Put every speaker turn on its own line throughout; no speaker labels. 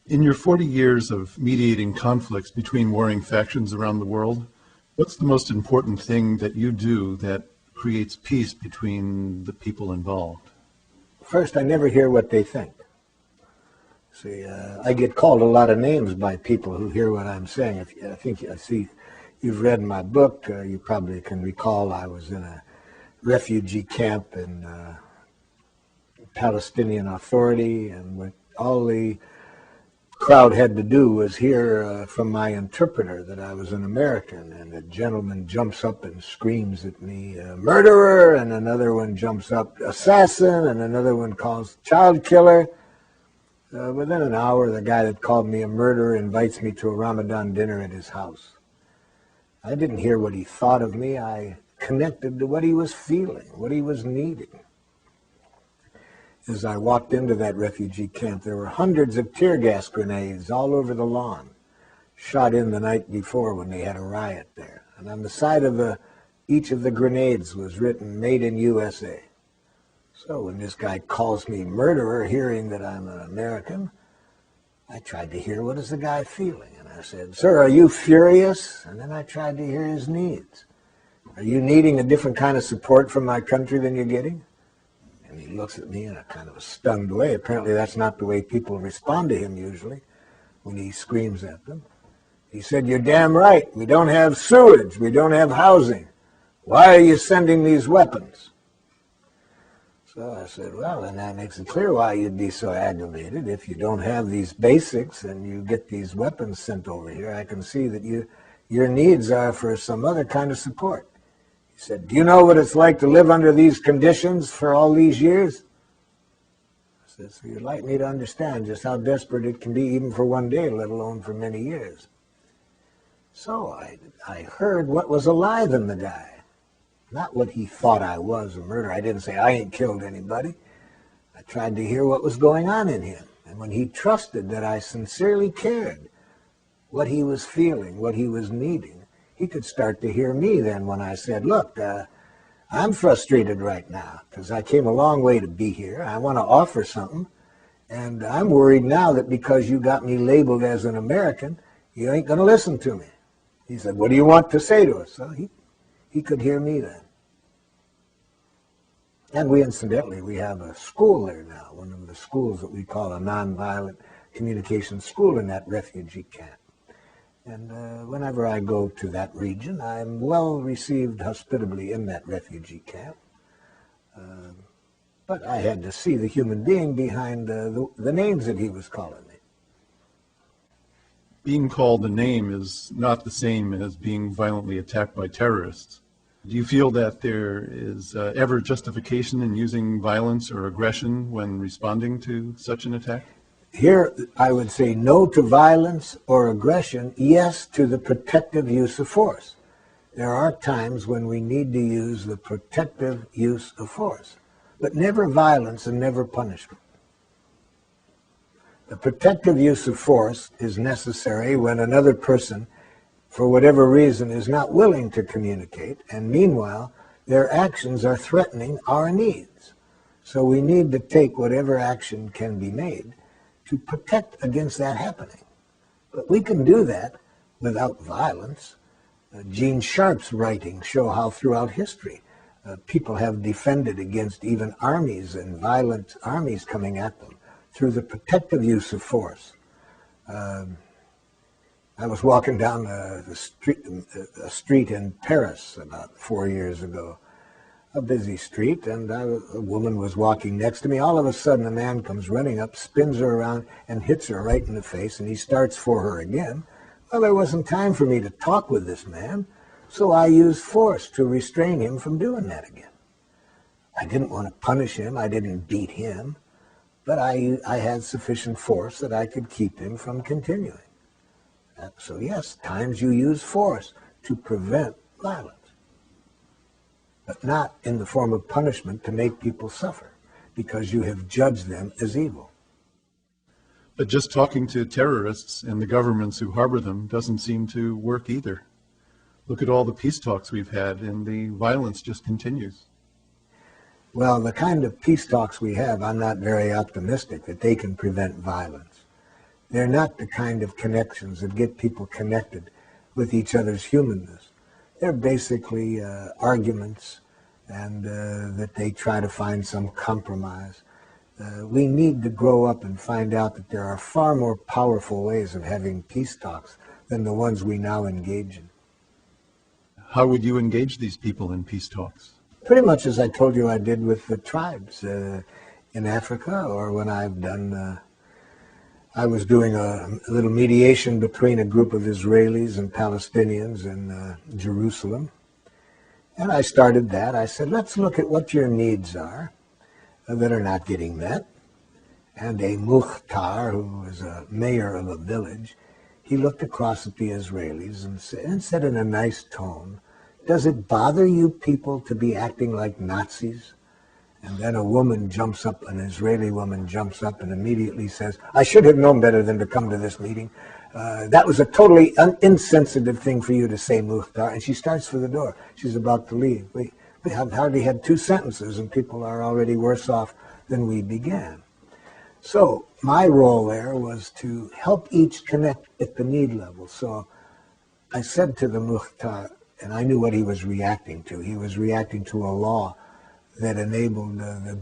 In your 40 years of mediating conflicts between warring factions around the world, what's the most important thing that you do that creates peace between the people involved?
First, I never hear what they think. See, I get called a lot of names by people who hear what I'm saying. I see you've read my book. You probably can recall I was in a refugee camp in Palestinian Authority, and what all the crowd had to do was hear from my interpreter that I was an American, and a gentleman jumps up and screams at me, murderer, and another one jumps up, assassin, and another one calls child killer. Within an hour, the guy that called me a murderer invites me to a Ramadan dinner at his house. I didn't hear what he thought of me. I connected to what he was feeling, what he was needing. As I walked into that refugee camp, there were hundreds of tear gas grenades all over the lawn, shot in the night before when they had a riot there. And on the side of each of the grenades was written, "Made in USA." So when this guy calls me murderer, hearing that I'm an American, I tried to hear, what is the guy feeling? And I said, "Sir, are you furious?" And then I tried to hear his needs. "Are you needing a different kind of support from my country than you're getting?" And he looks at me in a kind of a stunned way. Apparently that's not the way people respond to him usually when he screams at them. He said, "You're damn right. We don't have sewage. We don't have housing. Why are you sending these weapons?" So I said, "Well, then that makes it clear why you'd be so aggravated. If you don't have these basics and you get these weapons sent over here, I can see that your needs are for some other kind of support." He said, "Do you know what it's like to live under these conditions for all these years?" I said, "So you'd like me to understand just how desperate it can be even for one day, let alone for many years." So I heard what was alive in the guy, not what he thought I was, a murderer. I didn't say, "I ain't killed anybody." I tried to hear what was going on in him. And when he trusted that I sincerely cared what he was feeling, what he was needing, he could start to hear me then when I said, "Look, I'm frustrated right now because I came a long way to be here. I want to offer something. And I'm worried now that because you got me labeled as an American, you ain't going to listen to me." He said, "What do you want to say to us?" So he could hear me then. And we have a school there now, one of the schools that we call a nonviolent communication school in that refugee camp. And whenever I go to that region, I'm well received hospitably in that refugee camp. But I had to see the human being behind the names that he was calling me.
Being called a name is not the same as being violently attacked by terrorists. Do you feel that there is ever justification in using violence or aggression when responding to such an attack?
Here, I would say no to violence or aggression, yes to the protective use of force. There are times when we need to use the protective use of force, but never violence and never punishment. The protective use of force is necessary when another person, for whatever reason, is not willing to communicate, and meanwhile, their actions are threatening our needs. So we need to take whatever action can be made to protect against that happening. But we can do that without violence. Gene Sharp's writings show how throughout history people have defended against even armies and violent armies coming at them through the protective use of force. I was walking down a street in Paris about 4 years ago, a busy street, and a woman was walking next to me. All of a sudden, a man comes running up, spins her around, and hits her right in the face, and he starts for her again. Well, there wasn't time for me to talk with this man, so I used force to restrain him from doing that again. I didn't want to punish him. I didn't beat him, but I had sufficient force that I could keep him from continuing. So yes, times you use force to prevent violence, but not in the form of punishment to make people suffer because you have judged them as evil.
But just talking to terrorists and the governments who harbor them doesn't seem to work either. Look at all the peace talks we've had, and the violence just continues.
Well, the kind of peace talks we have, I'm not very optimistic that they can prevent violence. They're not the kind of connections that get people connected with each other's humanness. They're basically arguments, and that they try to find some compromise. We need to grow up and find out that there are far more powerful ways of having peace talks than the ones we now engage in.
How would you engage these people in peace talks?
Pretty much as I told you I did with the tribes in Africa, or when I've done, I was doing a little mediation between a group of Israelis and Palestinians in Jerusalem. And I started that. I said, let's look at what your needs are that are not getting met. And a Mukhtar, who was a mayor of a village, he looked across at the Israelis and said in a nice tone, does it bother you people to be acting like Nazis? And then a woman jumps up, an Israeli woman jumps up and immediately says, I should have known better than to come to this meeting. That was a totally insensitive thing for you to say, Mukhtar. And she starts for the door. She's about to leave. We have hardly had 2 sentences and people are already worse off than we began. So my role there was to help each connect at the need level. So I said to the Mukhtar, and I knew what he was reacting to. He was reacting to a law that enabled the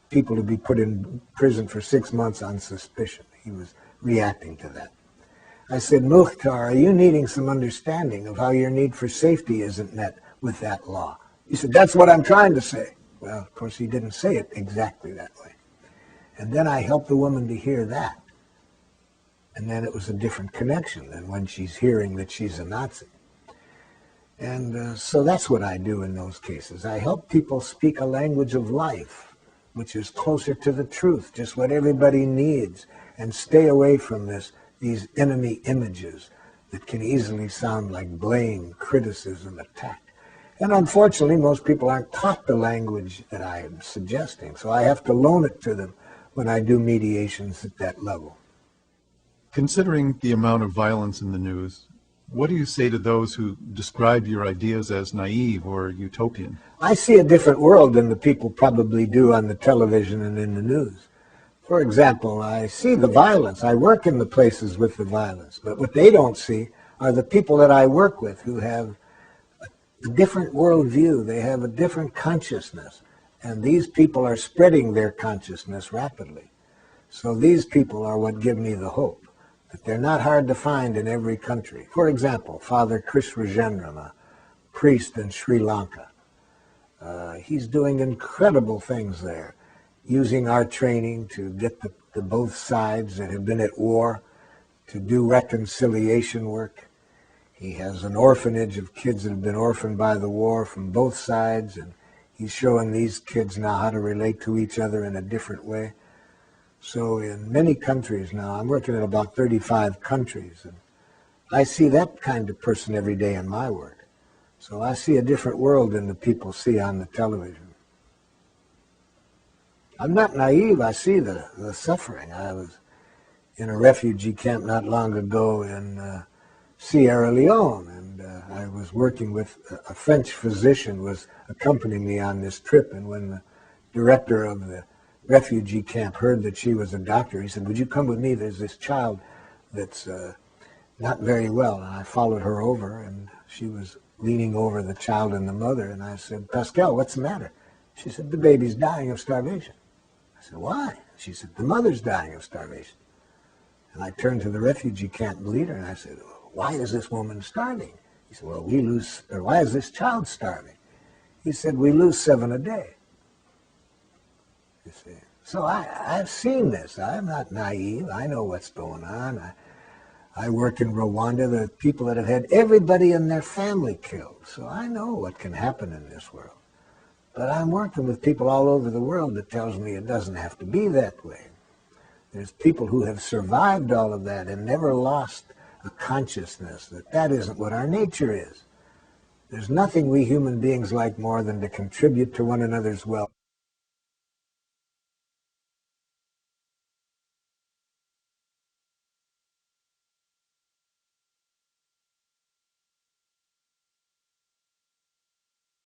people to be put in prison for 6 months on suspicion. He was reacting to that. I said, Mukhtar, are you needing some understanding of how your need for safety isn't met with that law? He said, that's what I'm trying to say. Well, of course, he didn't say it exactly that way. And then I helped the woman to hear that. And then it was a different connection than when she's hearing that she's a Nazi. And so that's what I do in those cases. I help people speak a language of life, which is closer to the truth, just what everybody needs, and stay away from these enemy images that can easily sound like blame, criticism, attack. And unfortunately, most people aren't taught the language that I am suggesting, so I have to loan it to them when I do mediations at that level.
Considering the amount of violence in the news, what do you say to those who describe your ideas as naive or utopian?
I see a different world than the people probably do on the television and in the news. For example, I see the violence. I work in the places with the violence. But what they don't see are the people that I work with who have a different worldview. They have a different consciousness. And these people are spreading their consciousness rapidly. So these people are what give me the hope. They're not hard to find in every country. For example, Father Chris Rajendram, a priest in Sri Lanka. He's doing incredible things there, using our training to get the both sides that have been at war to do reconciliation work. He has an orphanage of kids that have been orphaned by the war from both sides, and he's showing these kids now how to relate to each other in a different way. So in many countries now, I'm working in about 35 countries, and I see that kind of person every day in my work. So I see a different world than the people see on the television. I'm not naive. I see the suffering. I was in a refugee camp not long ago in Sierra Leone, and I was working with a French physician was accompanying me on this trip, and when the director of the refugee camp heard that she was a doctor, he said, would you come with me? There's this child that's not very well. And I followed her over, and she was leaning over the child and the mother, and I said, Pascal, what's the matter? She said, the baby's dying of starvation. I said, why? She said, the mother's dying of starvation. And I turned to the refugee camp leader, and I said, why is this woman starving? He said, well, why is this child starving? He said, we lose 7 a day. You see. So I've seen this. I'm not naive. I know what's going on. I work in Rwanda. There are people that have had everybody in their family killed. So I know what can happen in this world. But I'm working with people all over the world that tells me it doesn't have to be that way. There's people who have survived all of that and never lost a consciousness that isn't what our nature is. There's nothing we human beings like more than to contribute to one another's well.